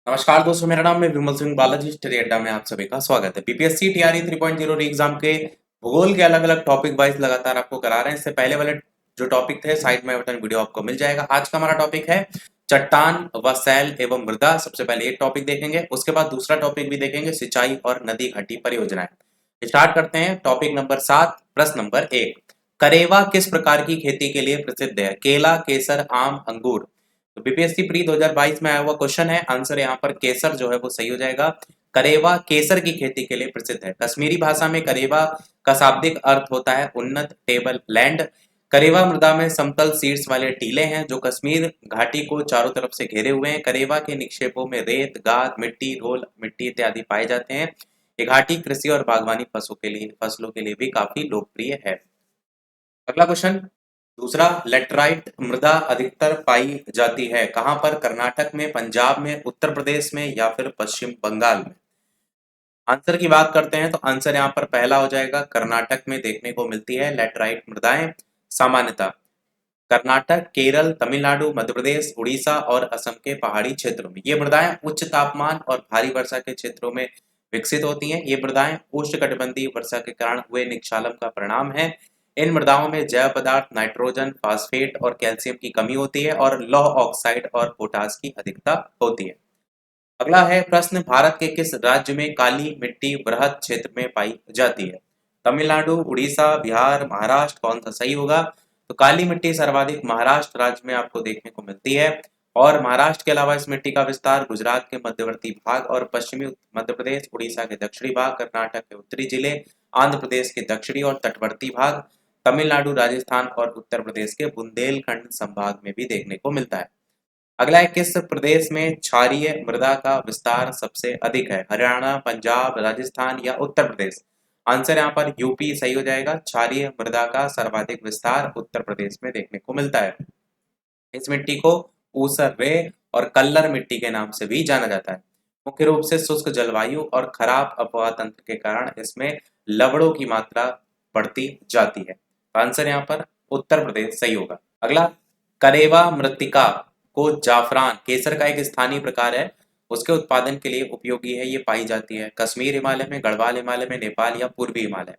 नमस्कार दोस्तों, मेरा नाम है विमल सिंह बालाजी। स्टडी अड्डा में आप सभी का स्वागत है। बीपीएससी टीआरई 3.0 री एग्जाम के भूगोल के अलग अलग टॉपिक वाइज लगातार आपको करा रहे हैं। इससे पहले वाले जो टॉपिक थे साइड में बटन वीडियो आपको मिल जाएगा। आज का हमारा टॉपिक है चट्टान व सैल एवं मृदा। सबसे पहले एक टॉपिक देखेंगे, उसके बाद दूसरा टॉपिक भी देखेंगे, सिंचाई और नदी घाटी परियोजनाएं। स्टार्ट करते हैं। टॉपिक नंबर 7, प्रश्न नंबर 1। करेवा किस प्रकार की खेती के लिए प्रसिद्ध है? केला, केसर, आम, अंगूर। तो बीपीएससी प्री 2022 में आया हुआ क्वेश्चन है। आंसर यहाँ पर केसर जो है वो सही हो जाएगा। करेवा केसर की खेती के लिए प्रसिद्ध है। कश्मीरी भाषा में करेवा का शाब्दिक अर्थ होता है उन्नत टेबल लैंड। करेवा मृदा में समतल शीर्ष वाले टीले हैं जो कश्मीर घाटी को चारों तरफ से घेरे हुए हैं। करेवा के निक्षेपों में रेत, गाद मिट्टी, रोल मिट्टी इत्यादि पाए जाते हैं। ये घाटी कृषि और बागवानी फसलों के लिए भी काफी लोकप्रिय है। अगला क्वेश्चन, दूसरा, लेटराइट मृदा अधिकतर पाई जाती है कहां पर? कर्नाटक में, पंजाब में, उत्तर प्रदेश में या फिर पश्चिम बंगाल में? आंसर की बात करते हैं तो आंसर यहाँ पर पहला हो जाएगा। कर्नाटक में देखने को मिलती है लेटराइट मृदाएं सामान्यतः। कर्नाटक, केरल, तमिलनाडु, मध्य प्रदेश, उड़ीसा और असम के पहाड़ी क्षेत्रों में ये मृदाएं उच्च तापमान और भारी वर्षा के क्षेत्रों में विकसित होती हैं। ये मृदाएं उष्णकटिबंधीय वर्षा के कारण हुए निक्षालन का परिणाम है। इन मृदाओं में जैव पदार्थ नाइट्रोजन, फास्फेट और कैल्शियम की कमी होती है और लौह ऑक्साइड और पोटास की अधिकता होती है। अगला है प्रश्न, भारत के किस राज्य में काली मिट्टी वृहद क्षेत्र में पाई जाती है? तमिलनाडु, उड़ीसा, बिहार, महाराष्ट्र, कौन सा सही होगा? तो काली मिट्टी सर्वाधिक महाराष्ट्र राज्य में आपको देखने को मिलती है। और महाराष्ट्र के अलावा इस मिट्टी का विस्तार गुजरात के मध्यवर्ती भाग और पश्चिमी मध्य प्रदेश, उड़ीसा के दक्षिणी भाग, कर्नाटक के उत्तरी जिले, आंध्र प्रदेश के दक्षिणी और तटवर्ती भाग, तमिलनाडु, राजस्थान और उत्तर प्रदेश के बुंदेलखंड संभाग में भी देखने को मिलता है। अगला है, किस प्रदेश में क्षारीय मृदा का विस्तार सबसे अधिक है? हरियाणा, पंजाब, राजस्थान या उत्तर प्रदेश? आंसर यहाँ पर यूपी सही हो जाएगा। क्षारीय मृदा का सर्वाधिक विस्तार उत्तर प्रदेश में देखने को मिलता है। इस मिट्टी को ऊसर रे और कल्लर मिट्टी के नाम से भी जाना जाता है। मुख्य रूप से शुष्क जलवायु और खराब आबोहवा तंत्र के कारण इसमें लवणों की मात्रा बढ़ती जाती है। तो आंसर यहाँ पर उत्तर प्रदेश सही होगा। अगला, करेवा मृत्तिका को जाफरान केसर का एक स्थानीय प्रकार है, उसके उत्पादन के लिए उपयोगी है। ये पाई जाती है कश्मीर हिमालय में, गढ़वाल हिमालय में, नेपाल या पूर्वी हिमालय।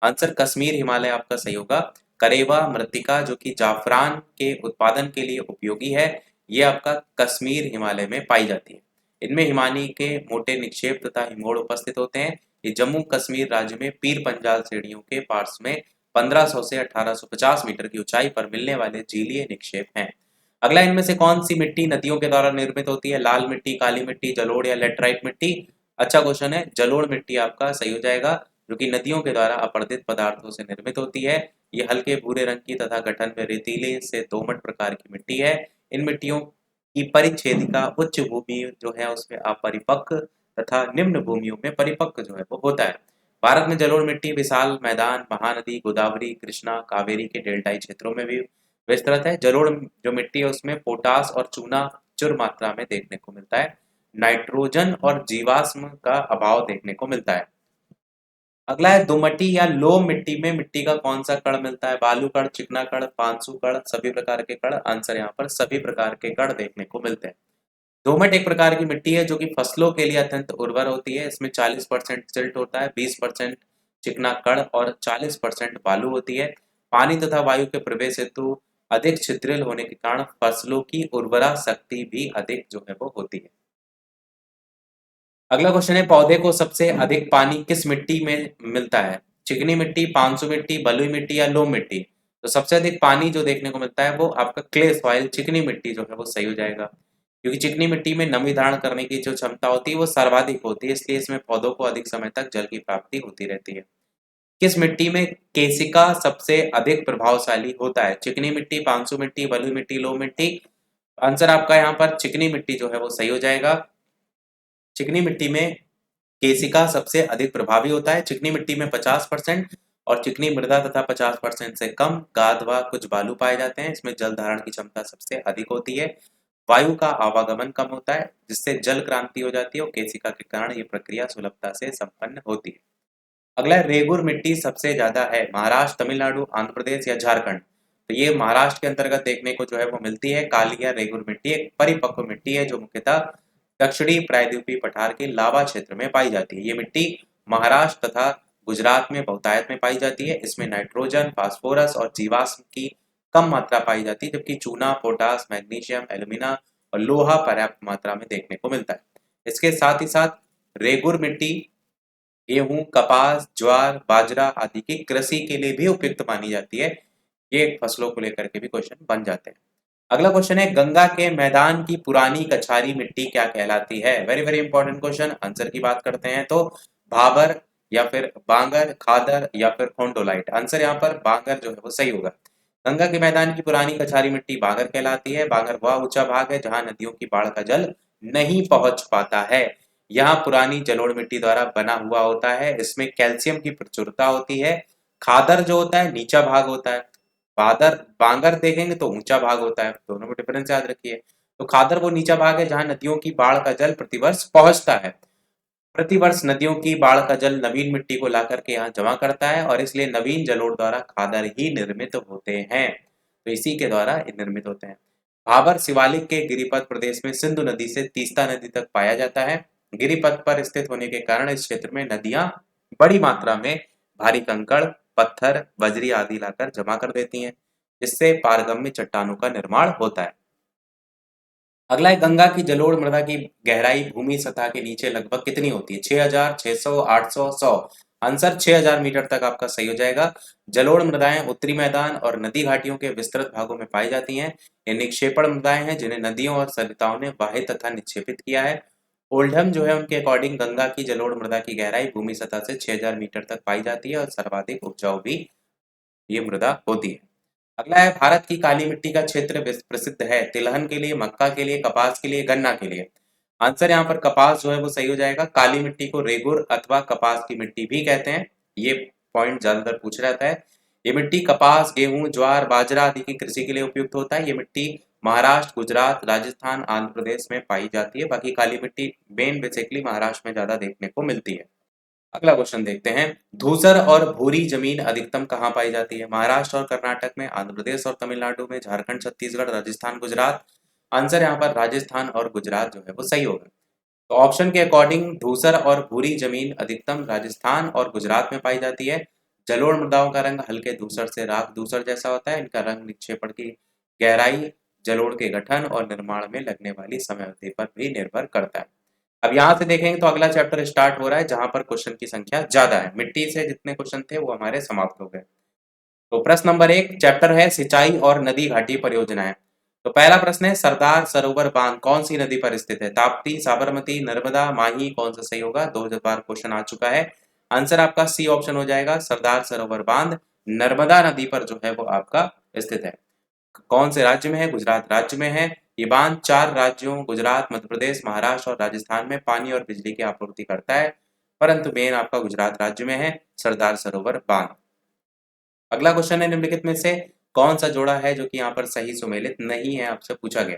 आंसर कश्मीर हिमालय आपका सही होगा। करेवा मृत्तिका जो कि जाफरान के उत्पादन के लिए उपयोगी है, ये आपका कश्मीर हिमालय में पाई जाती है। इनमें हिमानी के मोटे निक्षेप तथा हिमोड़ उपस्थित होते हैं। ये जम्मू कश्मीर राज्य में पीर पंजाल श्रेणियों के पार्श्व में 1500 से 1850 मीटर की ऊंचाई पर मिलने वाले झीलीय निक्षेप हैं। अगला, इनमें से कौन सी मिट्टी नदियों के द्वारा निर्मित होती है? लाल मिट्टी, काली मिट्टी, जलोढ़ या लेटराइट मिट्टी? अच्छा क्वेश्चन है। जलोढ़ मिट्टी आपका सही हो जाएगा, जो कि नदियों के द्वारा अपरदित पदार्थों से निर्मित होती है। ये हल्के भूरे रंग की तथा गठन में रेतीले से दोमट प्रकार की मिट्टी है। इन मिट्टियों की परिच्छेदिका उच्च भूमि जो है उसमें अपरिपक्व तथा निम्न भूमियों में परिपक्व जो है वो होता है। भारत में जलोढ़ मिट्टी विशाल मैदान, महानदी, गोदावरी, कृष्णा, कावेरी के डेल्टाई क्षेत्रों में भी विस्तृत है। जलोढ़ जो मिट्टी है उसमें पोटास और चूना प्रचुर मात्रा में देखने को मिलता है। नाइट्रोजन और जीवाश्म का अभाव देखने को मिलता है। अगला है, दोमटी या लोम मिट्टी में मिट्टी का कौन सा कण मिलता है? बालू कण, चिकना कण, पांसु कण, सभी प्रकार के कण? आंसर यहाँ पर सभी प्रकार के कण देखने को मिलते हैं। दोमट एक प्रकार की मिट्टी है जो कि फसलों के लिए अत्यंत उर्वर होती है। इसमें 40% सिल्ट होता है, 20% चिकना कण और 40% बालू होती है। पानी तथा वायु के प्रवेश हेतु अधिक छिद्रिल होने के कारण फसलों की उर्वरा शक्ति भी अधिक जो है वो होती है। अगला क्वेश्चन है, पौधे को सबसे अधिक पानी किस मिट्टी में मिलता है? चिकनी मिट्टी, पांसु मिट्टी, बलुई मिट्टी या लोम मिट्टी? तो सबसे अधिक पानी जो देखने को मिलता है वो आपका क्ले सॉइल, चिकनी मिट्टी जो है वो सही हो जाएगा। क्योंकि चिकनी मिट्टी में नमी धारण करने की जो क्षमता होती है वो सर्वाधिक होती है, इसलिए इसमें पौधों को अधिक समय तक जल की प्राप्ति होती रहती है। किस मिट्टी में केसिका सबसे अधिक प्रभावशाली होता है? चिकनी मिट्टी, पांसु मिट्टी, बलुई मिट्टी, लोम मिट्टी? आंसर आपका यहाँ पर चिकनी मिट्टी जो है वो सही हो जाएगा। चिकनी मिट्टी में केसिका सबसे अधिक प्रभावी होता है। चिकनी मिट्टी में 50% और चिकनी मृदा तथा 50% से कम गाद व कुछ बालू पाए जाते हैं। इसमें जल धारण की क्षमता सबसे अधिक होती है। वायु का आवागमन कम होता है जिससे जल क्रांति हो जाती है और केसिका के कारण ये प्रक्रिया सुलभता से संपन्न होती है। अगला है, रेगुर मिट्टी सबसे ज्यादा है महाराष्ट्र, तमिलनाडु, आंध्र प्रदेश या झारखंड? तो ये महाराष्ट्र के अंतर्गत देखने को जो है वो मिलती है। काली या रेगुर मिट्टी एक परिपक्व मिट्टी है जो मुख्यतः दक्षिणी प्रायद्वीपीय पठार के लावा क्षेत्र में पाई जाती है। ये मिट्टी महाराष्ट्र तथा गुजरात में बहुतायत में पाई जाती है। इसमें नाइट्रोजन, फास्फोरस और जीवाश्म की कम मात्रा पाई जाती है, जबकि चूना, पोटास, मैग्नीशियम, एल्यूमिना और लोहा पर्याप्त मात्रा में देखने को मिलता है। इसके साथ ही साथ रेगुर मिट्टी गेहूं, कपास, ज्वार, बाजरा आदि की कृषि के लिए भी उपयुक्त मानी जाती है। ये फसलों को लेकर के भी क्वेश्चन बन जाते हैं। अगला क्वेश्चन है, गंगा के मैदान की पुरानी कछारी मिट्टी क्या कहलाती है? Very very important question. Answer की बात करते हैं तो भाबर या फिर बांगर, खादर या फिर खोंडोलाइट। आंसर यहाँ पर बांगर जो है वो सही होगा। गंगा के मैदान की पुरानी कछारी मिट्टी बांगर कहलाती है। बांगर वह ऊंचा भाग है जहां नदियों की बाढ़ का जल नहीं पहुंच पाता है। यहाँ पुरानी जलोढ़ मिट्टी द्वारा बना हुआ होता है। इसमें कैल्शियम की प्रचुरता होती है। खादर जो होता है नीचा भाग होता है। बादर बांगर देखेंगे तो ऊंचा भाग होता है। दोनों में डिफरेंस याद रखिए। तो खादर वो नीचा भाग है जहां नदियों की बाढ़ का जल प्रतिवर्ष पहुंचता है। प्रतिवर्ष नदियों की बाढ़ का जल नवीन मिट्टी को लाकर के यहाँ जमा करता है और इसलिए नवीन जलोढ़ द्वारा खादर ही निर्मित होते हैं। तो इसी के द्वारा ये निर्मित होते हैं। भाबर शिवालिक के गिरिपथ प्रदेश में सिंधु नदी से तीस्ता नदी तक पाया जाता है। गिरिपथ पर स्थित होने के कारण इस क्षेत्र में नदियां बड़ी मात्रा में भारी कंकड़, पत्थर, बजरी आदि लाकर जमा कर देती हैं, जिससे पारगम्य चट्टानों का निर्माण होता है। अगला है, गंगा की जलोढ़ मृदा की गहराई भूमि सतह के नीचे लगभग कितनी होती है? 6000, 600, 800, 100। आंसर 6000 मीटर तक आपका सही हो जाएगा। जलोढ़ मृदाएं उत्तरी मैदान और नदी घाटियों के विस्तृत भागों में पाई जाती हैं। ये निक्षेपण मृदाएं हैं जिन्हें नदियों और सरिताओं ने वाहित तथा निक्षेपित किया है। ओल्डहम जो है उनके अकॉर्डिंग गंगा की जलोढ़ मृदा की गहराई भूमि सतह से 6000 मीटर तक पाई जाती है और सर्वाधिक उपजाऊ भी ये मृदा होती है। अगला है, भारत की काली मिट्टी का क्षेत्र प्रसिद्ध है तिलहन के लिए, मक्का के लिए, कपास के लिए, गन्ना के लिए। आंसर यहाँ पर कपास जो है वो सही हो जाएगा। काली मिट्टी को रेगुर अथवा कपास की मिट्टी भी कहते हैं। ये पॉइंट ज्यादातर पूछ रहता है। ये मिट्टी कपास, गेहूं, ज्वार, बाजरा आदि की कृषि के लिए उपयुक्त होता है। ये मिट्टी महाराष्ट्र, गुजरात, राजस्थान, आंध्र प्रदेश में पाई जाती है। बाकी काली मिट्टी मेन बेसिकली महाराष्ट्र में ज्यादा देखने को मिलती है। अगला क्वेश्चन देखते हैं, धूसर और भूरी जमीन अधिकतम कहाँ पाई जाती है? महाराष्ट्र और कर्नाटक में, आंध्र प्रदेश और तमिलनाडु में, झारखंड, छत्तीसगढ़, राजस्थान, गुजरात। आंसर यहाँ पर राजस्थान और गुजरात जो है वो सही होगा। तो ऑप्शन के अकॉर्डिंग धूसर और भूरी जमीन अधिकतम राजस्थान और गुजरात में पाई जाती है। जलोढ़ मृदाओं का रंग हल्के धूसर से राख धूसर जैसा होता है। इनका रंग निक्षेपण की गहराई, जलोढ़ के गठन और निर्माण में लगने वाली समयावधि पर भी निर्भर करता है। अब यहाँ से देखेंगे तो अगला चैप्टर स्टार्ट हो रहा है जहां पर क्वेश्चन की संख्या ज्यादा है। मिट्टी से जितने क्वेश्चन थे वो हमारे समाप्त हो गए। तो प्रश्न नंबर 1 चैप्टर है सिंचाई और नदी घाटी परियोजनाएं। तो पहला प्रश्न है, सरदार सरोवर बांध कौन सी नदी पर स्थित है? ताप्ती, साबरमती, नर्मदा, माही, कौन सा सही होगा? 2 बार क्वेश्चन आ चुका है। आंसर आपका सी ऑप्शन हो जाएगा। सरदार सरोवर बांध नर्मदा नदी पर जो है वो आपका स्थित है। कौन से राज्य में है? गुजरात राज्य में है। ये बांध 4 राज्यों गुजरात, मध्य प्रदेश, महाराष्ट्र और राजस्थान में पानी और बिजली की आपूर्ति करता है, परंतु मेन आपका गुजरात राज्य में है सरदार सरोवर बांध। अगला क्वेश्चन है, निम्नलिखित में से कौन सा जोड़ा है जो कि यहाँ पर सही सुमेलित नहीं है, आपसे पूछा गया।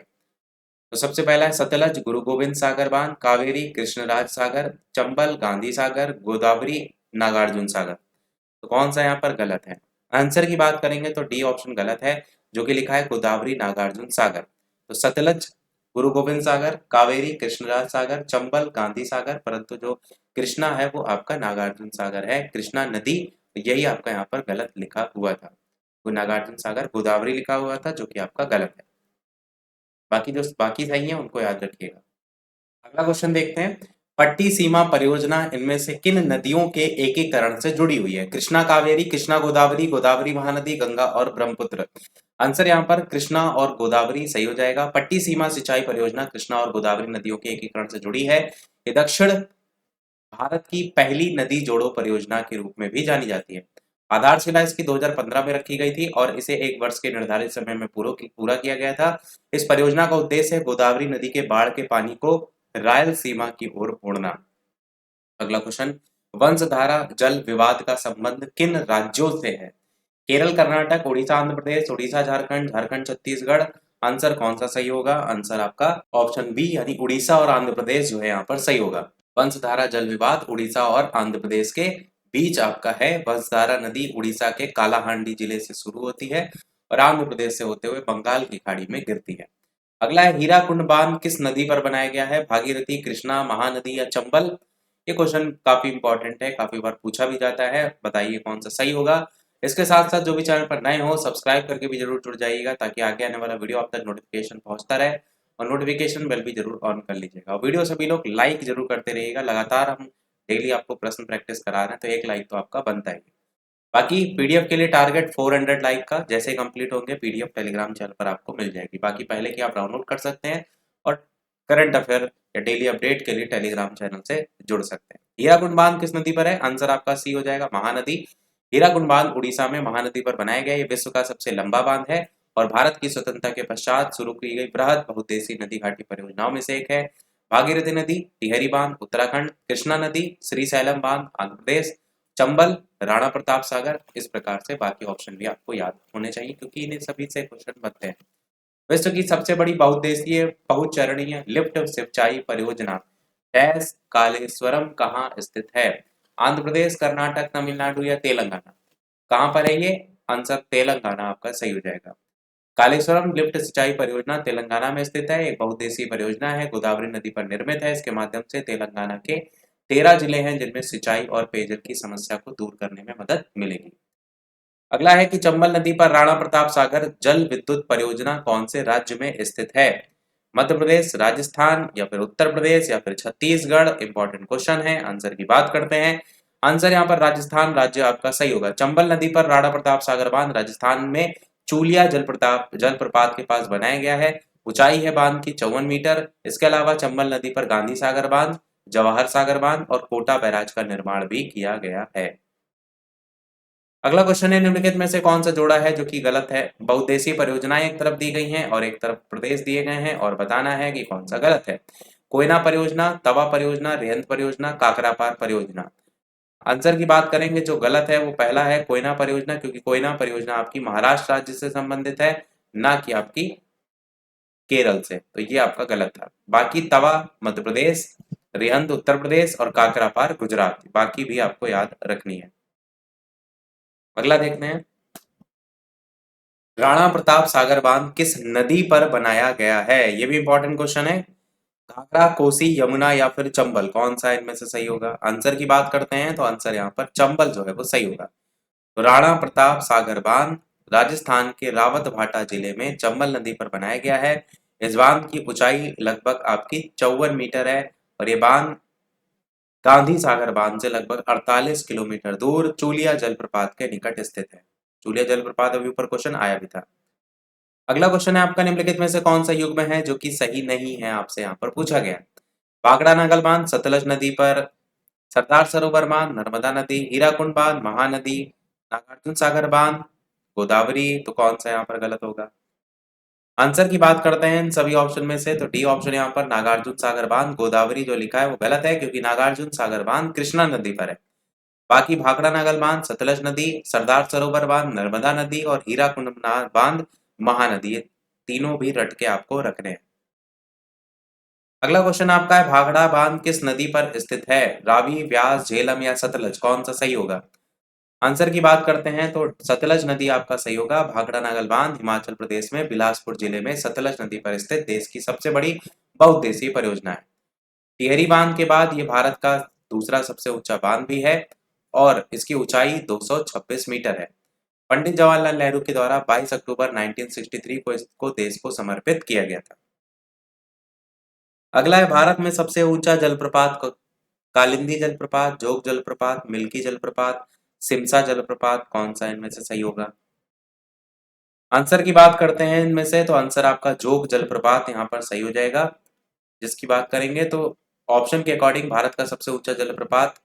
तो सबसे पहला है सतलज गुरु गोविंद सागर बांध, कावेरी कृष्णराज सागर, चंबल गांधी सागर, गोदावरी नागार्जुन सागर। तो कौन सा यहाँ पर गलत है? आंसर की बात करेंगे तो डी ऑप्शन गलत है, जो कि लिखा है गोदावरी नागार्जुन सागर। तो सतलज गुरु गोविंद सागर, कावेरी कृष्णराज सागर, चंबल गांधी सागर, परंतु जो कृष्णा है वो आपका नागार्जुन सागर है, कृष्णा नदी। यही आपका यहाँ पर गलत लिखा हुआ था। वो नागार्जुन सागर गोदावरी लिखा हुआ था, जो कि आपका गलत है। बाकी जो बाकी सही है उनको याद रखिएगा। अगला क्वेश्चन देखते हैं, पट्टी सीमा परियोजना इनमें से किन नदियों के एकीकरण से जुड़ी हुई है? कृष्णा कावेरी, कृष्णा गोदावरी, गोदावरी महानदी, गंगा और ब्रह्मपुत्र। आंसर यहाँ पर कृष्णा और गोदावरी सही हो जाएगा। पट्टी सीमा सिंचाई परियोजना कृष्णा और गोदावरी नदियों के एकीकरण से जुड़ी है। ये दक्षिण भारत की पहली नदी जोड़ो परियोजना के रूप में भी जानी जाती है। आधारशिला इसकी 2015 में रखी गई थी और इसे 1 वर्ष के निर्धारित समय में पूरा किया गया था। इस परियोजना का उद्देश्य है गोदावरी नदी के बाढ़ के पानी को रायलसीमा की ओर मोड़ना। अगला क्वेश्चन, वंशधारा जल विवाद का संबंध किन राज्यों से है? केरल, कर्नाटक, उड़ीसा, आंध्र प्रदेश, उड़ीसा, झारखंड, झारखंड, छत्तीसगढ़। आंसर कौन सा सही होगा? आंसर आपका ऑप्शन बी यानी उड़ीसा और आंध्र प्रदेश जो है यहाँ पर सही होगा। वंशधारा जल विवाद उड़ीसा और आंध्र प्रदेश के बीच आपका है। वंशधारा नदी उड़ीसा के कालाहांडी जिले से शुरू होती है और आंध्र प्रदेश से होते हुए बंगाल की खाड़ी में गिरती है। अगला है हीराकुंड बांध किस नदी पर बनाया गया है? भागीरथी, कृष्णा, महानदी या चंबल? ये क्वेश्चन काफी इंपॉर्टेंट है, काफी बार पूछा भी जाता है। बताइए कौन सा सही होगा। इसके साथ साथ जो भी चैनल पर नए हो सब्सक्राइब करके भी जरूर जुड़ जाइएगा ताकि आगे आने वाला वीडियो आप तक नोटिफिकेशन पहुंचता रहे, और नोटिफिकेशन बेल भी जरूर ऑन कर लीजिएगा। और वीडियो सभी लोग लाइक जरूर करते रहिएगा। लगातार हम डेली आपको प्रश्न प्रैक्टिस करा रहे हैं, तो एक लाइक तो आपका बनता ही है। बाकी पीडीएफ के लिए टारगेट 400 लाइक का, जैसे कंप्लीट होंगे पीडीएफ टेलीग्राम चैनल पर आपको मिल जाएगी। बाकी पहले की आप डाउनलोड कर सकते हैं और करंट अफेयर या डेली अपडेट के लिए टेलीग्राम चैनल से जुड़ सकते हैं। हीराकुंड बांध किस नदी पर है? आंसर आपका सी हो जाएगा, महानदी। हीराकुंड बांध उड़ीसा में महानदी पर बनाया गया। ये विश्व का सबसे लंबा बांध है और भारत की स्वतंत्रता के पश्चात शुरू की गई बृहद बहुउद्देशीय नदी घाटी परियोजनाओं में से एक है। भागीरथी नदी, टिहरी बांध उत्तराखंड, कृष्णा नदी, श्रीशैलम बांध आंध्र प्रदेश, चंबल, राणा प्रताप सागर। इस प्रकार से बाकी ऑप्शन भी आपको याद होने चाहिए क्योंकि इन्हें सभी से क्वेश्चन बनते हैं। विश्व की सबसे बड़ी बहुउद्देशीय बहुचरणीय लिफ्ट सिंचाई परियोजना डैश कालेश्वरम कहाँ स्थित है? आंध्र प्रदेश, कर्नाटक, तमिलनाडु या तेलंगाना? कहाँ पर है ये? आंसर तेलंगाना आपका सही हो जाएगा। कालेश्वरम लिफ्ट सिंचाई परियोजना तेलंगाना में स्थित है। एक बहुउद्देशीय परियोजना है, गोदावरी नदी पर निर्मित है। इसके माध्यम से तेलंगाना के 13 जिले हैं जिनमें सिंचाई और पेयजल की समस्या को दूर करने में मदद मिलेगी। अगला है कि चंबल नदी पर राणा प्रताप सागर जल विद्युत परियोजना कौन से राज्य में स्थित है? मध्य प्रदेश, राजस्थान या फिर उत्तर प्रदेश या फिर छत्तीसगढ़? इंपॉर्टेंट क्वेश्चन है, आंसर की बात करते हैं। आंसर यहाँ पर राजस्थान राज्य आपका सही होगा। चंबल नदी पर राणा प्रताप सागर बांध राजस्थान में चूलिया जलप्रपात के पास बनाया गया है। ऊंचाई है बांध की 54 मीटर। इसके अलावा चंबल नदी पर गांधी सागर बांध, जवाहर सागर बांध और कोटा बैराज का निर्माण भी किया गया है। अगला क्वेश्चन है निम्नलिखित में से कौन सा जोड़ा है जो कि गलत है? बहुउद्देशीय परियोजनाएं एक तरफ दी गई हैं और एक तरफ प्रदेश दिए गए हैं और बताना है कि कौन सा गलत है। कोयना परियोजना, तवा परियोजना, रेहंद परियोजना, काकरापार परियोजना? आंसर की बात करेंगे, जो गलत है वो पहला है कोयना परियोजना, क्योंकि कोयना परियोजना आपकी महाराष्ट्र राज्य से संबंधित है, ना कि आपकी केरल से, तो ये आपका गलत था। बाकी तवा मध्य प्रदेश, रेहंद उत्तर प्रदेश और काकरापार गुजरात, बाकी भी आपको याद रखनी है। अगला देखते हैं, राणा प्रताप सागर बांध किस नदी पर बनाया गया है? ये भी इंपॉर्टेंट क्वेश्चन है। घाघरा, कोसी, यमुना या फिर चंबल? कौन सा इनमें से सही होगा? आंसर की बात करते हैं तो आंसर यहाँ पर चंबल जो है वो सही होगा। तो राणा प्रताप सागर बांध राजस्थान के रावत भाटा जिले में चंबल नदी पर बनाया गया है। इस बांध की ऊंचाई लगभग आपकी 54 मीटर है और ये बांध गांधी सागर बांध से लगभग 48 किलोमीटर दूर चूलिया जलप्रपात के निकट स्थित है। चूलिया जलप्रपात अभी ऊपर क्वेश्चन आया भी था। अगला क्वेश्चन है आपका, निम्नलिखित में से कौन सा युग्म है जो कि सही नहीं है, आपसे यहाँ पर पूछा गया। भाखड़ा नागल बांध सतलज नदी पर, सरदार सरोवर बांध नर्मदा नदी, हीराकुंड बांध महानदी, नागार्जुन सागर बांध गोदावरी? तो कौन सा यहाँ पर गलत होगा? आंसर की बात करते हैं इन सभी ऑप्शन में से, तो डी ऑप्शन यहाँ पर नागार्जुन सागर बांध गोदावरी जो लिखा है वो गलत है, क्योंकि नागार्जुन सागर बांध कृष्णा नदी पर है। बाकी भाखड़ा नागल बांध सतलज नदी, सरदार सरोवर बांध नर्मदा नदी और हीराकुंड बांध महानदी, ये तीनों भी रट के आपको रखने हैं। अगला क्वेश्चन आपका है, भाखड़ा बांध किस नदी पर स्थित है? रावी, व्यास, झेलम या सतलज? कौन सा सही होगा? आंसर की बात करते हैं तो सतलज नदी आपका सही होगा। भाखड़ा नागल बांध हिमाचल प्रदेश में बिलासपुर जिले में सतलज नदी पर स्थित देश की सबसे बड़ी बहुउद्देशीय परियोजना है। टिहरी बांध के बाद ये भारत का दूसरा सबसे ऊंचा बांध भी है और इसकी ऊंचाई 226 मीटर है। पंडित जवाहरलाल नेहरू के द्वारा 22 अक्टूबर 1963 को इसको देश को समर्पित किया गया था। अगला है, भारत में सबसे ऊंचा जलप्रपात कालिंदी जलप्रपात, जोग जलप्रपात, मिल्की जलप्रपात, सिमसा जलप्रपात? कौन सा इनमें से सही होगा? आंसर की बात करते हैं इनमें से, तो आंसर आपका जोग जलप्रपात यहाँ पर सही हो जाएगा। जिसकी बात करेंगे तो ऑप्शन के अकॉर्डिंग भारत का सबसे ऊंचा जलप्रपात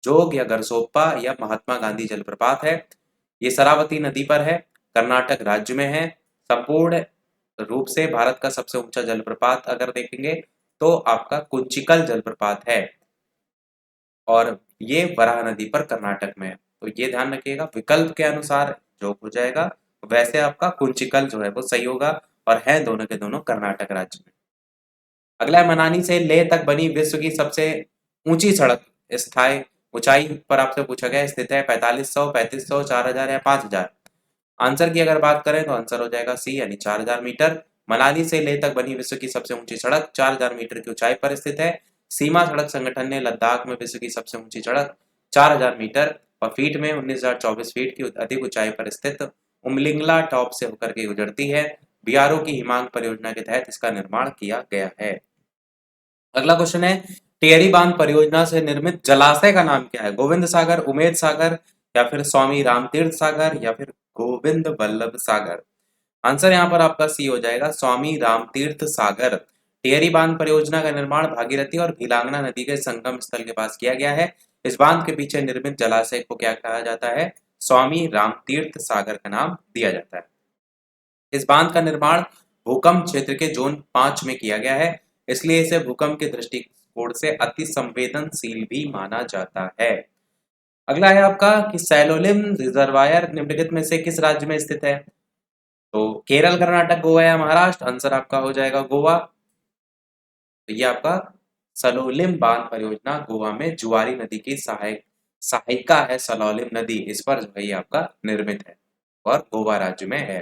जोग या गरसोप्पा या महात्मा गांधी जलप्रपात है। ये शरावती नदी पर है, कर्नाटक राज्य में है। संपूर्ण रूप से भारत का सबसे ऊंचा जलप्रपात अगर देखेंगे तो आपका कुंचिकल जलप्रपात है और ये वराह नदी पर कर्नाटक में है। तो ये ध्यान रखिएगा, विकल्प के अनुसार जोग हो जाएगा, वैसे आपका कुंचिकल जो है वो सही होगा और है दोनों के दोनों कर्नाटक राज्य में। अगला है, मनाली से लेह तक बनी विश्व की सबसे ऊंची सड़क स्थायी ऊंचाई पर आपसे पूछा गया स्थित है 4500, 3500, 4000 या 5000? आंसर की अगर बात करें तो आंसर हो जाएगा सी यानी 4000 मीटर। मनाली से लेह तक बनी विश्व की सबसे ऊंची सड़क 4000 मीटर की ऊंचाई पर स्थित है। सीमा सड़क संगठन ने लद्दाख में विश्व की सबसे ऊंची सड़क 4000 मीटर और फीट में 19,024 फीट की अधिक ऊंचाई पर स्थित उमलिंगला टॉप से होकर के गुजरती है। बीआरओ की हिमांग परियोजना के तहत इसका निर्माण किया गया है। अगला क्वेश्चन है, टिहरी बांध परियोजना से निर्मित जलाशय का नाम क्या है? गोविंद सागर, उमेद सागर या फिर स्वामी रामतीर्थ सागर या फिर गोविंद वल्लभ सागर? आंसर यहाँ पर आपका सी हो जाएगा, स्वामी रामतीर्थ सागर। टिहरी बांध परियोजना का निर्माण भागीरथी और भीलांगना नदी के संगम स्थल के पास किया गया है। इस बांध के पीछे निर्मित जलाशय को क्या कहा जाता है? स्वामी रामतीर्थ सागर का नाम दिया जाता है। इस बांध का निर्माण भूकंप क्षेत्र के जोन 5 में किया गया है, इसलिए इसे भूकंप के दृष्टिकोण से अति संवेदनशील भी माना जाता है। अगला है आपका कि सैलोलिम रिजर्वायर निम्नलिखित में से किस राज्य में स्थित है? तो केरल, कर्नाटक, गोवा या महाराष्ट्र? आंसर आपका हो जाएगा गोवा। तो ये आपका सलोलिम बांध परियोजना गोवा में जुआरी नदी की सहायिका है। सलोलिम नदी इस पर जो है ये आपका निर्मित है और गोवा राज्य में है।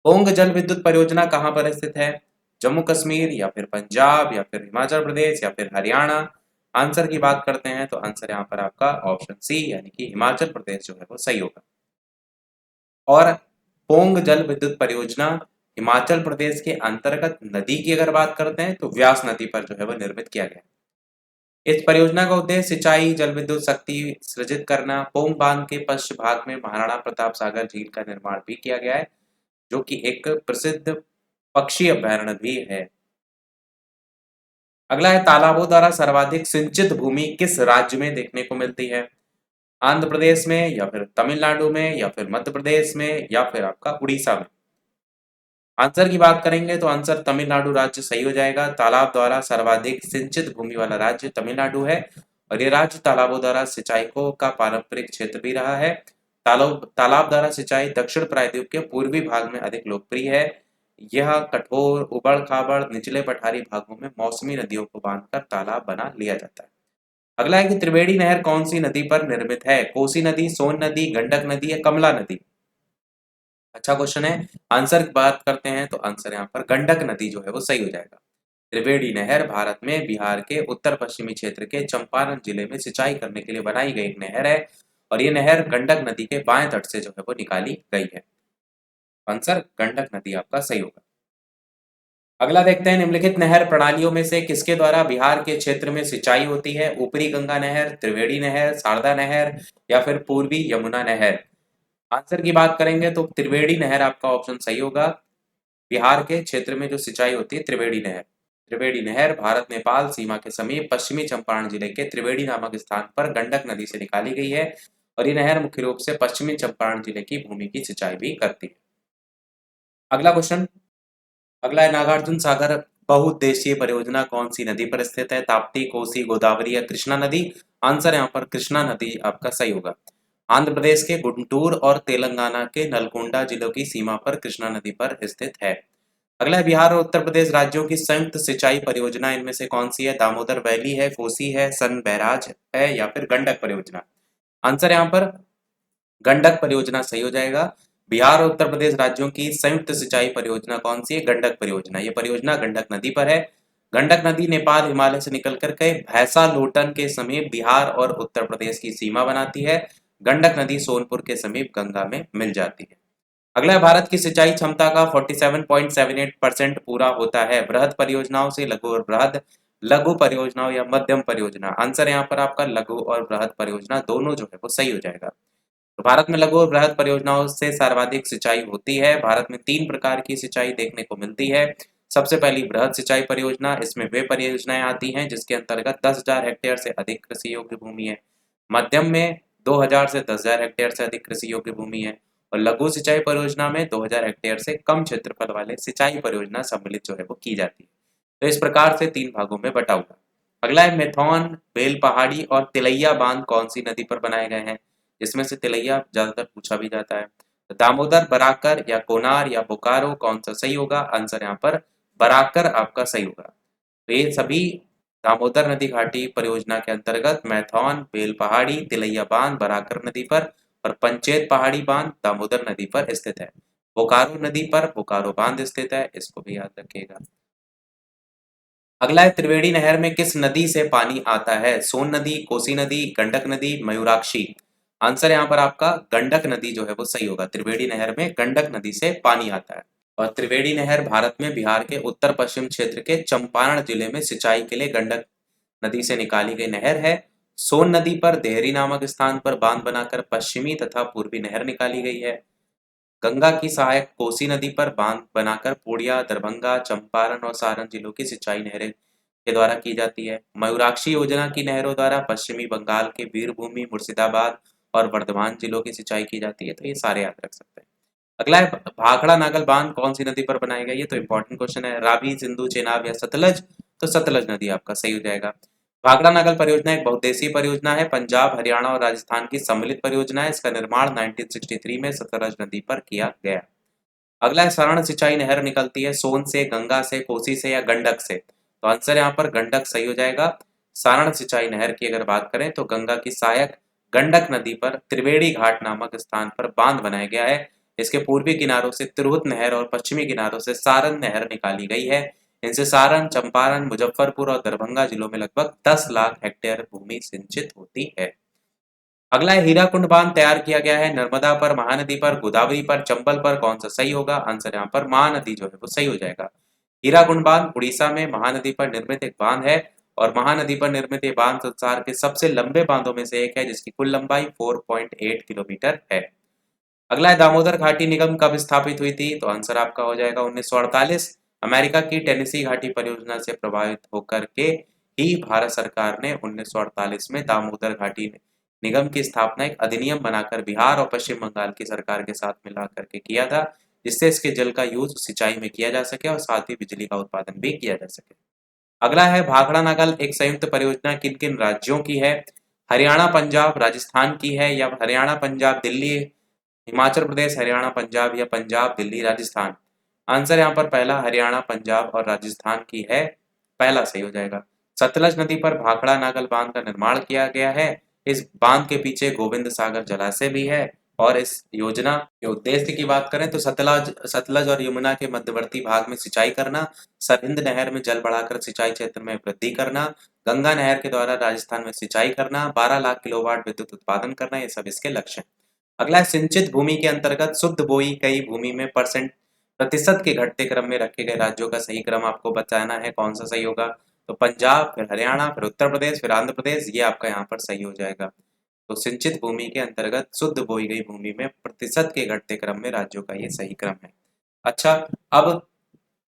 पोंग जल विद्युत परियोजना कहाँ पर स्थित है? जम्मू कश्मीर या फिर पंजाब या फिर हिमाचल प्रदेश या फिर हरियाणा? आंसर की बात करते हैं तो आंसर यहाँ पर आपका ऑप्शन सी यानी कि हिमाचल प्रदेश जो है वो सही होगा। और पोंग जल विद्युत परियोजना हिमाचल प्रदेश के अंतर्गत नदी की अगर बात करते हैं तो व्यास नदी पर जो है वह निर्मित किया गया है। इस परियोजना का उद्देश्य सिंचाई, जल विद्युत शक्ति सृजित करना। पोंग बांध के पश्चिम भाग में महाराणा प्रताप सागर झील का निर्माण भी किया गया है, जो कि एक प्रसिद्ध पक्षी अभयारण्य भी है। अगला है, तालाबों द्वारा सर्वाधिक सिंचित भूमि किस राज्य में देखने को मिलती है? आंध्र प्रदेश में या फिर तमिलनाडु में या फिर मध्य प्रदेश में या फिर आपका उड़ीसा में? आंसर की बात करेंगे तो आंसर तमिलनाडु राज्य सही हो जाएगा। तालाब द्वारा सर्वाधिक सिंचित भूमि वाला राज्य तमिलनाडु है और ये राज्य तालाबों द्वारा सिंचाई को का पारंपरिक क्षेत्र भी रहा है। तालाब द्वारा सिंचाई दक्षिण प्रायद्वीप के पूर्वी भाग में अधिक लोकप्रिय है। यह कठोर, उबड़ खाबड़, निचले पठारी भागों में मौसमी नदियों को बांधकर तालाब बना लिया जाता है। अगला है कि त्रिवेणी नहर कौन सी नदी पर निर्मित है? कोसी नदी, सोन नदी, गंडक नदी या कमला नदी? अच्छा क्वेश्चन है। आंसर की बात करते हैं तो आंसर यहाँ पर गंडक नदी जो है वो सही हो जाएगा। त्रिवेणी नहर भारत में बिहार के उत्तर पश्चिमी क्षेत्र के चंपारण जिले में सिंचाई करने के लिए बनाई गई एक नहर है और ये नहर गंडक नदी के बाएं तट से जो है वो निकाली गई है। आंसर गंडक नदी आपका सही होगा। अगला देखते हैं, निम्नलिखित नहर प्रणालियों में से किसके द्वारा बिहार के क्षेत्र में सिंचाई होती है? ऊपरी गंगा नहर, त्रिवेणी नहर, शारदा नहर या फिर पूर्वी यमुना नहर? आंसर की बात करेंगे तो त्रिवेणी नहर आपका ऑप्शन सही होगा। बिहार के क्षेत्र में जो सिंचाई होती है त्रिवेणी नहर। त्रिवेणी नहर भारत नेपाल सीमा के समीप पश्चिमी चंपारण जिले के त्रिवेणी नामक स्थान पर गंडक नदी से निकाली गई है और ये नहर मुख्य रूप से पश्चिमी चंपारण जिले की भूमि की सिंचाई भी करती है। अगला क्वेश्चन, अगला है, नागार्जुन सागर बहुउद्देशीय परियोजना कौन सी नदी पर स्थित है? ताप्ती, कोसी, गोदावरी या कृष्णा नदी? आंसर यहाँ पर कृष्णा नदी आपका सही होगा। आंध्र प्रदेश के गुंटूर और तेलंगाना के नलगोंडा जिलों की सीमा पर कृष्णा नदी पर स्थित है। अगला है, बिहार और उत्तर प्रदेश राज्यों की संयुक्त सिंचाई परियोजना इनमें से कौन सी है? दामोदर वैली है, कोसी है, सन बैराज है या फिर गंडक परियोजना? आंसर यहाँ पर गंडक परियोजना सही हो जाएगा। बिहार और उत्तर प्रदेश राज्यों की संयुक्त सिंचाई परियोजना कौन सी है? गंडक परियोजना। ये परियोजना गंडक नदी पर है। गंडक नदी नेपाल हिमालय से निकलकर के भैंसा लोटन के समीप बिहार और उत्तर प्रदेश की सीमा बनाती है। गंडक नदी सोनपुर के समीप गंगा में मिल जाती है। अगला है, भारत की सिंचाई क्षमता का 47.78% पूरा होता है। बृहद परियोजनाओं से लघु और बृहद, लघु परियोजनाओं या मध्यम परियोजना? आंसर यहाँ पर आपका लघु और बृहद परियोजना दोनों जो है वो सही हो जाएगा। तो भारत में लघु और बृहद परियोजनाओं से सर्वाधिक सिंचाई होती है। भारत में 3 प्रकार की सिंचाई देखने को मिलती है। सबसे पहली बृहद सिंचाई परियोजना, इसमें वे परियोजनाएं आती हैं जिसके अंतर्गत 10,000 हेक्टेयर से अधिक कृषि योग्य भूमि है। मध्यम में 2,000 से 10,000 हेक्टेयर से अधिक कृषि योग्य भूमि है और लघु सिंचाई परियोजना में 2,000 हेक्टेयर से कम क्षेत्रफल वाले सिंचाई परियोजना सम्मिलित जो है वो की जाती है। तो इस प्रकार से 3 भागों में बटा हुआ। अगला है, मेथॉन, बेल पहाड़ी और तिलैया बांध कौन सी नदी पर बनाए गए हैं? इसमें से तिलैया ज्यादातर पूछा भी जाता है। तो दामोदर, बराकर या कोनार या बोकारो कौन सा सही होगा? आंसर यहाँ पर बराकर आपका सही होगा। तो ये सभी दामोदर नदी घाटी परियोजना के अंतर्गत मैथॉन, बेल पहाड़ी, तिलैया बांध बराकर नदी पर और पंचेत पहाड़ी बांध दामोदर नदी पर स्थित है। बोकारो नदी पर बोकारो बांध स्थित है, इसको भी याद रखिएगा। अगला है त्रिवेणी नहर में किस नदी से पानी आता है? सोन नदी, कोसी नदी, गंडक नदी, मयूराक्षी। आंसर यहाँ पर आपका गंडक नदी जो है वो सही होगा। त्रिवेणी नहर में गंडक नदी से पानी आता है। और त्रिवेणी नहर भारत में बिहार के उत्तर पश्चिम क्षेत्र के चंपारण जिले में सिंचाई के लिए गंडक नदी से निकाली गई नहर है। सोन नदी पर देहरी नामक स्थान पर बांध बनाकर पश्चिमी तथा पूर्वी नहर निकाली गई है। गंगा की सहायक कोसी नदी पर बांध बनाकर पूर्णिया, दरभंगा, चंपारण और सारण जिलों की सिंचाई नहरें के द्वारा की जाती है। मयूराक्षी योजना की नहरों द्वारा पश्चिमी बंगाल के वीरभूमि, मुर्शिदाबाद और वर्धमान जिलों की सिंचाई की जाती है। तो ये सारे याद रख सकते हैं। अगला है भाखड़ा नागल बांध कौन सी नदी पर बनाई गई है? तो इंपॉर्टेंट क्वेश्चन है। रावी, सिंधु, चेनाब या सतलज? तो सतलज नदी आपका सही हो जाएगा। भाखड़ा नागल परियोजना एक बहुउद्देशीय परियोजना है। पंजाब, हरियाणा और राजस्थान की सम्मिलित परियोजना है। इसका निर्माण 1963 में सतलज नदी पर किया गया। अगला है सारण सिंचाई नहर निकलती है सोन से, गंगा से, कोसी से या गंडक से? तो आंसर यहाँ पर गंडक सही हो जाएगा। सारण सिंचाई नहर की अगर बात करें तो गंगा की सहायक गंडक नदी पर त्रिवेणी घाट नामक स्थान पर बांध बनाया गया है। इसके पूर्वी किनारों से तिरहुत नहर और पश्चिमी किनारों से सारण नहर निकाली गई है। इनसे सारण, चंपारण, मुजफ्फरपुर और दरभंगा जिलों में लगभग 10 लाख हेक्टेयर भूमि सिंचित होती है। अगला है हीराकुंड बांध तैयार किया गया है नर्मदा पर, महानदी पर, गोदावरी पर, चंबल पर? कौन सा सही होगा? आंसर यहाँ पर महानदी जो है वो सही हो जाएगा। हीराकुंड बांध उड़ीसा में महानदी पर निर्मित एक बांध है और महानदी पर निर्मित ये बांध संसार के सबसे लंबे बांधों में से एक है, जिसकी कुल लंबाई 4.8 किलोमीटर है। अगला है दामोदर घाटी निगम कब स्थापित हुई थी? तो आंसर आपका हो जाएगा 1948। अमेरिका की टेनेसी घाटी परियोजना से प्रभावित होकर के ही भारत सरकार ने 1948 में दामोदर घाटी निगम की स्थापना एक अधिनियम बनाकर बिहार और पश्चिम बंगाल की सरकार के साथ मिला करके किया था, जिससे इसके जल का यूज सिंचाई में किया जा सके और साथ ही बिजली का उत्पादन भी किया जा सके। अगला है भाखड़ा नागल एक संयुक्त परियोजना किन किन राज्यों की है? हरियाणा, पंजाब, राजस्थान की है या हरियाणा, पंजाब, दिल्ली, हिमाचल प्रदेश, हरियाणा, पंजाब या पंजाब, दिल्ली, राजस्थान? आंसर यहाँ पर पहला हरियाणा, पंजाब और राजस्थान की है, पहला सही हो जाएगा। सतलज नदी पर भाखड़ा नागल बांध का निर्माण किया गया है। इस बांध के पीछे गोविंद सागर जलाशय भी है और इस योजना के उद्देश्य की बात करें तो सतलज सतलज और यमुना के मध्यवर्ती भाग में सिंचाई करना, सरहिंद नहर में जल बढ़ाकर सिंचाई क्षेत्र में वृद्धि करना, गंगा नहर के द्वारा राजस्थान में सिंचाई करना, 12 लाख किलोवाट विद्युत उत्पादन करना, ये सब इसके लक्ष्य हैं। अगला है सिंचित भूमि के अंतर्गत शुद्ध बोई गई भूमि में प्रतिशत के घटते क्रम में रखे गए राज्यों का सही क्रम आपको बताना है, कौन सा सही होगा? तो पंजाब, फिर हरियाणा, फिर उत्तर प्रदेश, फिर आंध्र प्रदेश, ये आपका यहाँ पर सही हो जाएगा। तो सिंचित भूमि के अंतर्गत शुद्ध बोई गई भूमि में प्रतिशत के घटते क्रम में राज्यों का ये सही क्रम है। अच्छा, अब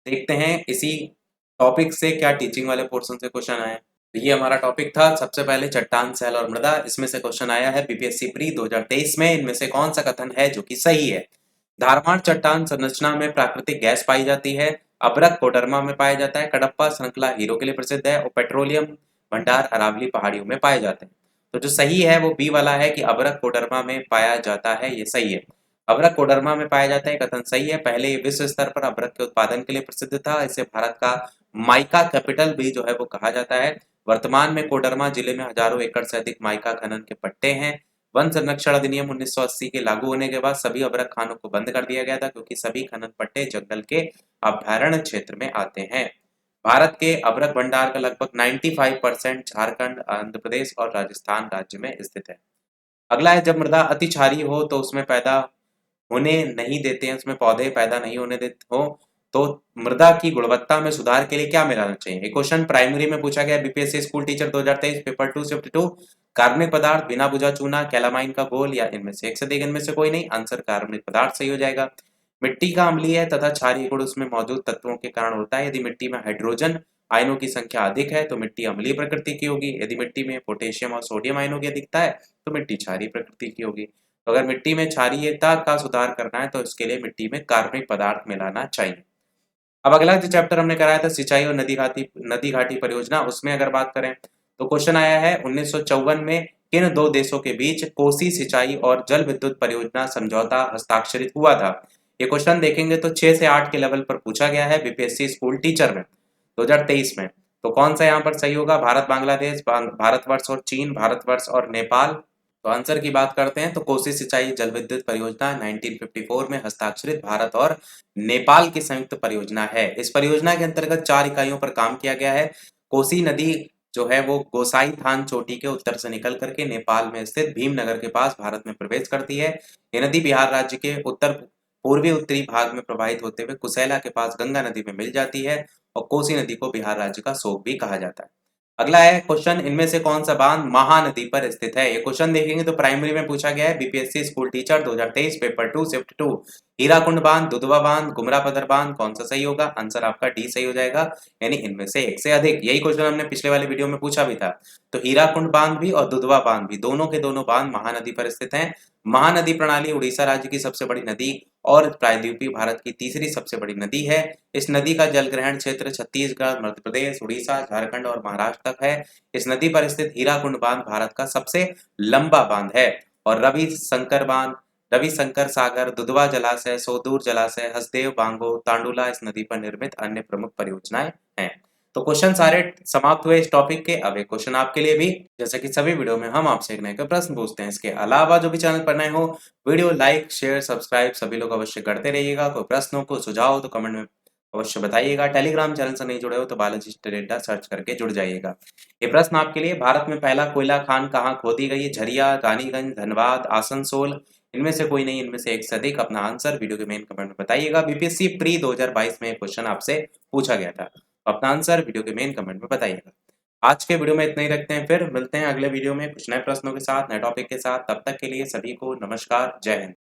देखते हैं इसी टॉपिक से क्या टीचिंग वाले पोर्शन से क्वेश्चन आए। तो ये हमारा टॉपिक था। सबसे पहले चट्टान, सैल और मृदा, इसमें से क्वेश्चन आया है बीपीएससी प्री 2023 में। इनमें से कौन सा कथन है जो कि सही है? धारवाड़ चट्टान संरचना में प्राकृतिक गैस पाई जाती है। अभ्रक कोडरमा में पाया जाता है। कडप्पा श्रृंखला हीरो के लिए प्रसिद्ध है और पेट्रोलियम भंडार अरावली पहाड़ियों में पाए जाते हैं। तो जो सही है वो बी वाला है कि अभ्रक कोडरमा में पाया जाता है, ये सही है। अभ्रक कोडरमा में पाया जाता है कथन सही है। पहले ये विश्व स्तर पर अभ्रक के उत्पादन के लिए प्रसिद्ध था। इसे भारत का माइका कैपिटल भी जो है वो कहा जाता है। वर्तमान में कोडरमा जिले में हजारों एकड़ से अधिक माइका खनन के पट्टे हैं। वन संरक्षण अधिनियम 1980 के लागू होने के बाद सभी अभ्रक खानों को बंद कर दिया गया था, क्योंकि सभी खनन पट्टे जंगल के अभयारण्य क्षेत्र में आते हैं। भारत के अभ्रक भंडार का लगभग 95% झारखंड, आंध्र प्रदेश और राजस्थान राज्य में स्थित है। अगला है जब मृदा अति क्षारीय हो तो उसमें पैदा होने नहीं देते हैं, उसमें पौधे पैदा नहीं होने देते हो तो मृदा की गुणवत्ता में सुधार के लिए क्या मिलाना चाहिए? ये क्वेश्चन प्राइमरी में पूछा गया, बीपीएससी स्कूल टीचर 2023 पेपर 252। कार्बनिक पदार्थ, बिना बुझा चूना, कैलामाइन का घोल या इनमें से एक से अधिक, इनमें से कोई नहीं। आंसर कार्बनिक पदार्थ सही हो जाएगा। मिट्टी का अम्लीय है तथा क्षारीय गुण उसमें मौजूद तत्वों के कारण होता है। यदि मिट्टी में हाइड्रोजन आयनों की संख्या अधिक है तो मिट्टी अम्लीय प्रकृति की होगी। यदि मिट्टी में पोटेशियम और सोडियम आयनों की अधिकता है तो मिट्टी क्षारीय प्रकृति की होगी। तो अगर मिट्टी में क्षारीयता का सुधार करना है तो इसके लिए मिट्टी में कार्बनिक पदार्थ मिलाना चाहिए। अब अगला जो चैप्टर हमने कराया था सिंचाई और नदी घाटी परियोजना, उसमें अगर बात करें तो क्वेश्चन आया है 1954 में किन दो देशों के बीच कोसी सिंचाई और जल विद्युत परियोजना समझौता हस्ताक्षरित हुआ था? ये क्वेश्चन देखेंगे तो 6 से 8 के लेवल पर पूछा गया है बीपीएससी स्कूल टीचर में 2023 में। तो कौन सा यहाँ पर सही होगा? भारत बांग्लादेश, भारतवर्ष और चीन, भारतवर्ष और नेपाल? तो आंसर की बात करते हैं तो कोसी सिंचाई जल विद्युत परियोजना 1954 में हस्ताक्षरित भारत और नेपाल की संयुक्त परियोजना है। इस परियोजना के अंतर्गत 4 इकाइयों पर काम किया गया है। कोसी नदी जो है वो गोसाई थान चोटी के उत्तर से निकल करके नेपाल में स्थित भीमनगर के पास भारत में प्रवेश करती है। ये नदी बिहार राज्य के उत्तर पूर्वी उत्तरी भाग में प्रवाहित होते हुए कुशेला के पास गंगा नदी में मिल जाती है और कोसी नदी को बिहार राज्य का शोक भी कहा जाता है। अगला है क्वेश्चन, इनमें से कौन सा बांध महानदी पर स्थित है। ये क्वेश्चन देखेंगे तो प्राइमरी में पूछा गया है, BPSC school teacher 2023 paper 2 shift 2। Hirakud बांध, दुधवा बांध, गुमरापदर बांध, कौन सा सही होगा? आंसर आपका डी सही हो जाएगा, यानी इनमें से एक से अधिक। यही क्वेश्चन हमने पिछले वाले वीडियो में पूछा भी था। तो हीराकुंड बांध भी और दुधवा बांध भी, दोनों के दोनों बांध महानदी पर स्थित हैं। महानदी प्रणाली उड़ीसा राज्य की सबसे बड़ी नदी और प्रायद्वीपीय भारत की तीसरी सबसे बड़ी नदी है। इस नदी का जलग्रहण क्षेत्र छत्तीसगढ़, मध्य प्रदेश, उड़ीसा, झारखंड और महाराष्ट्र तक है। इस नदी पर स्थित हीराकुंड बांध भारत का सबसे लंबा बांध है और रविशंकर सागर, दुधवा जलाशय, सोदूर जलाशय, हसदेव, बांगो, तांडुला इस नदी पर निर्मित अन्य प्रमुख परियोजनाएं हैं। तो क्वेश्चन सारे समाप्त हुए इस टॉपिक के। अब एक क्वेश्चन आपके लिए भी, जैसे कि सभी वीडियो में हम आपसे एक नए प्रश्न पूछते हैं। इसके अलावा जो भी चैनल पर नए हो, वीडियो लाइक, शेयर, सब्सक्राइब सभी लोग अवश्य करते रहिएगा। कोई प्रश्न हो, कोई सुझाव हो तो कमेंट में अवश्य बताइएगा। टेलीग्राम चैनल से नहीं जुड़े हो तो बालाजी स्टडी अड्डा सर्च करके जुड़ जाइएगा। ये प्रश्न आपके लिए, भारत में पहला कोयला खान कहाँ खोदी गई? झरिया, रानीगंज, धनबाद, आसनसोल, इनमें से कोई नहीं, इनमें से एक से अधिक। अपना आंसर वीडियो के मेन कमेंट में बताइएगा। बीपीएससी प्री 2022 में क्वेश्चन आपसे पूछा गया था, तो अपना आंसर वीडियो के मेन कमेंट में बताइएगा। आज के वीडियो में इतना ही रखते हैं, फिर मिलते हैं अगले वीडियो में कुछ नए प्रश्नों के साथ, नए टॉपिक के साथ। तब तक के लिए सभी को नमस्कार, जय हिंद।